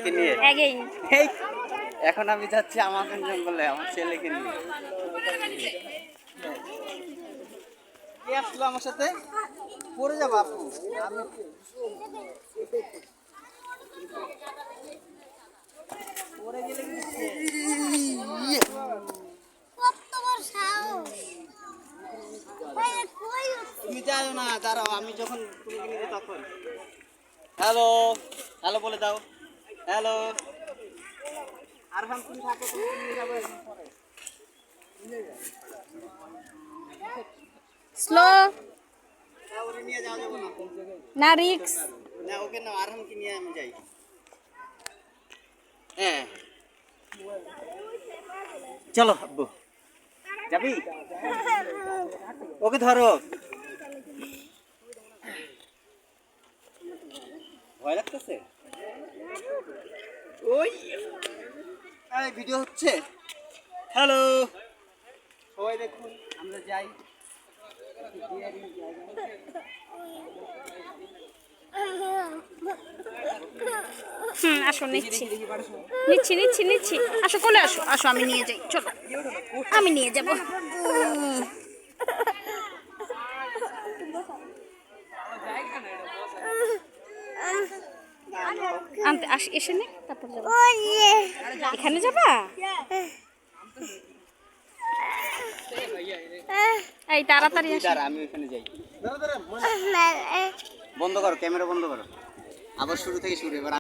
মেয়েকে নিয়ে এগেইন এই এখন আমি যাচ্ছি আমাজন জঙ্গলে আমার ছেলেকে নিয়ে। কে আসলো আমার সাথে? পড়ে যাবো আপু। আমি পড়ে গেলে তুমি যাও না, দাঁড়াও, আমি যখন তুমি নিবে তখন। হ্যালো হ্যালো বলে দাও, হ্যালো। আর তুমি থাকো, তুমি নিয়ে যাবো এখন পরে। স্লো না, ওরে নিয়ে যাওয়া যাবে না। না রিক্স না ওকে না, আরহামকে নিয়ে আমি যাই। হ্যাঁ চলো আব্বু, যাবি? ওকে ধরো। ভয় লাগতেছে? ওই এই ভিডিও হচ্ছে। হ্যালো সবাই দেখুন, আমরা যাই। আসো নিচ্ছি নিচ্ছি নিচ্ছি নিচ্ছি আসো কোলে আসো আসো আমি নিয়ে যাই চলো আমি নিয়ে যাব আনতে এসে নে তারপর যাবো এখানে যাবা এই তাড়াতাড়ি আসো আমি ওখানে যাই। বন্ধ করো, ক্যামেরা বন্ধ করো। আবার শুরু থেকে শুরু। এবার